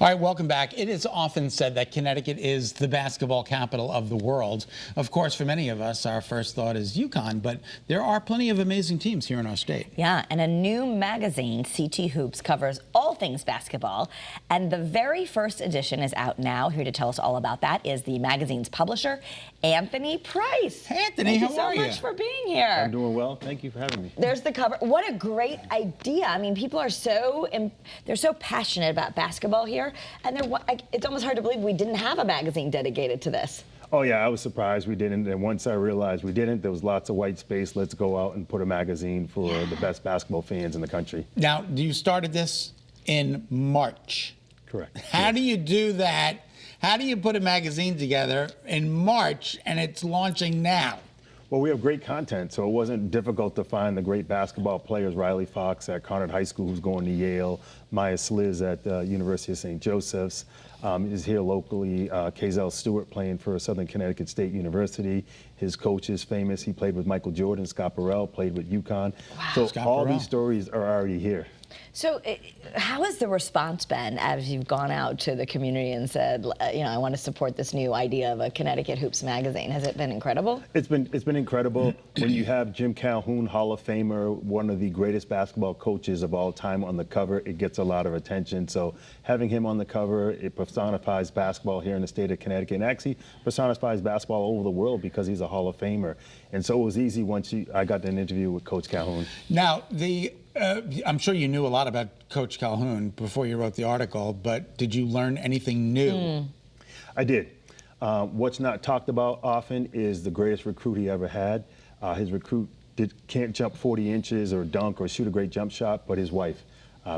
All right, welcome back. It is often said that Connecticut is the basketball capital of the world. Of course, for many of us, our first thought is UConn, but there are plenty of amazing teams here in our state. Yeah, and a new magazine, CT Hoops, covers all things basketball. And the very first edition is out now. Here to tell us all about that is the magazine's publisher, Anthony Price. Hey, Anthony, how are you? Thank you so much for being here. I'm doing well. Thank you for having me. There's the cover. What a great idea. I mean, people are they're so passionate about basketball here, and it's almost hard to believe we didn't have a magazine dedicated to this. Oh, yeah, I was surprised we didn't. And once I realized we didn't, there was lots of white space. Let's go out and put a magazine for the best basketball fans in the country. Now, you started this in March. Correct. How do you do that? How do you put a magazine together in March and it's launching now? Well, we have great content, so it wasn't difficult to find the great basketball players. Riley Fox at Conard High School, who's going to Yale. Maya Sliz at University of St. Joseph's is here locally. Kazel Stewart playing for Southern Connecticut State University. His coach is famous. He played with Michael Jordan. Scott Burrell played with UConn. Wow. So Scott all Burrell. these stories are already here. So how has the response been as you've gone out to the community and said, I want to support this new idea of a Connecticut Hoops magazine? Has it been incredible? It's been incredible. When you have Jim Calhoun, Hall of Famer, one of the greatest basketball coaches of all time on the cover, it gets a lot of attention. So having him on the cover, it personifies basketball here in the state of Connecticut, and actually personifies basketball all over the world because he's a Hall of Famer. And so it was easy once I got an interview with Coach Calhoun. Now, I'm sure you knew a lot about Coach Calhoun before you wrote the article, but did you learn anything new? I did. What's not talked about often is the greatest recruit he ever had. His recruit can't jump 40 inches or dunk or shoot a great jump shot, but his wife,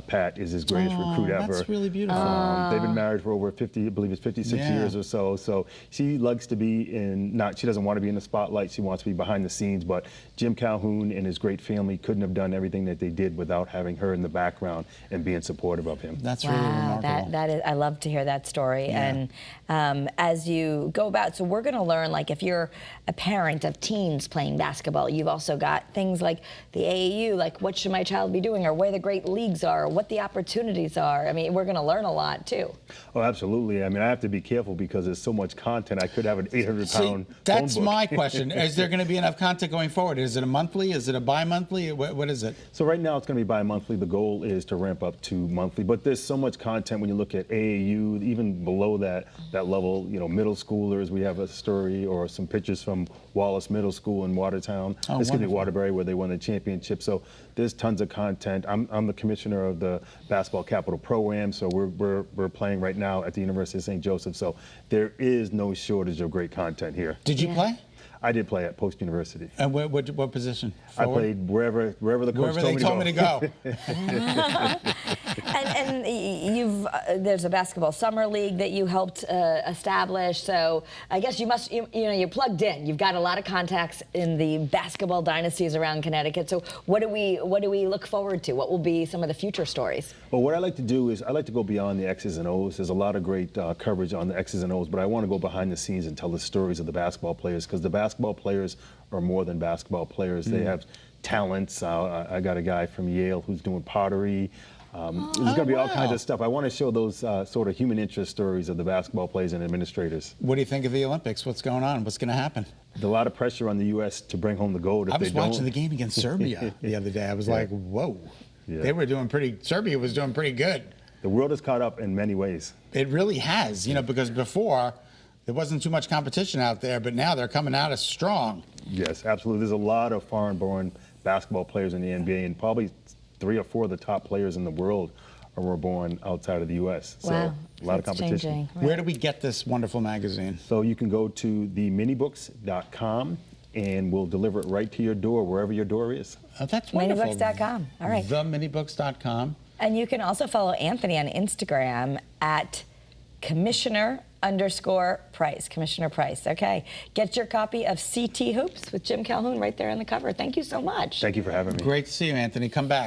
Pat, is his greatest recruit ever. That's really beautiful. They've been married for over 50, I believe it's 56 years or so. So she likes to be she doesn't want to be in the spotlight. She wants to be behind the scenes. But Jim Calhoun and his great family couldn't have done everything that they did without having her in the background and being supportive of him. That's really remarkable. That is, I love to hear that story. Yeah. And as you go about, so we're going to learn, like, if you're a parent of teens playing basketball, you've also got things like the AAU, like what should my child be doing, or where the great leagues are, or what the opportunities are. I mean, we're going to learn a lot too. Oh, absolutely. I mean, I have to be careful because there's so much content. I could have an 800-pound That's phone book. my question. Is there going to be enough content going forward? Is it a monthly? Is it a bi-monthly? What is it? So right now it's going to be bi-monthly. The goal is to ramp up to monthly. But there's so much content when you look at AAU, even below that level, middle schoolers. We have a story or some pictures from Wallace Middle School in Watertown. Waterbury, where they won the championship. So there's tons of content. I'm the commissioner of the Basketball Capital Pro-Am, so we're playing right now at the University of St. Joseph. So there is no shortage of great content here. Did you play? I did play at Post University. And what position? Forward? I played wherever the coach told me to go. And there's a basketball summer league that you helped establish. So I guess you're plugged in. You've got a lot of contacts in the basketball dynasties around Connecticut. So what do we look forward to? What will be some of the future stories? Well, what I like to do is I like to go beyond the X's and O's. There's a lot of great coverage on the X's and O's, but I want to go behind the scenes and tell the stories of the basketball players, because the basketball players are more than basketball players. They have talents. I got a guy from Yale who's doing pottery. There's going to be all kinds of stuff. I want to show those sort of human interest stories of the basketball players and administrators. What do you think of the Olympics? What's going on? What's going to happen? There's a lot of pressure on the U.S. to bring home the gold. I was watching the game against Serbia the other day. I was like, whoa. Yeah. They were doing Serbia was doing pretty good. The world has caught up in many ways. It really has, because before there wasn't too much competition out there, but now they're coming out as strong. Yes, absolutely. There's a lot of foreign-born basketball players in the NBA, and probably 3 or 4 of the top players in the world were born outside of the U.S. So wow. A lot of competition. Right. Where do we get this wonderful magazine? So you can go to theminibooks.com, and we'll deliver it right to your door, wherever your door is. That's wonderful. Minibooks.com. All right. Theminibooks.com. And you can also follow Anthony on Instagram at Commissioner_Price. Commissioner Price. Okay. Get your copy of CT Hoops with Jim Calhoun right there on the cover. Thank you so much. Thank you for having me. Great to see you, Anthony. Come back.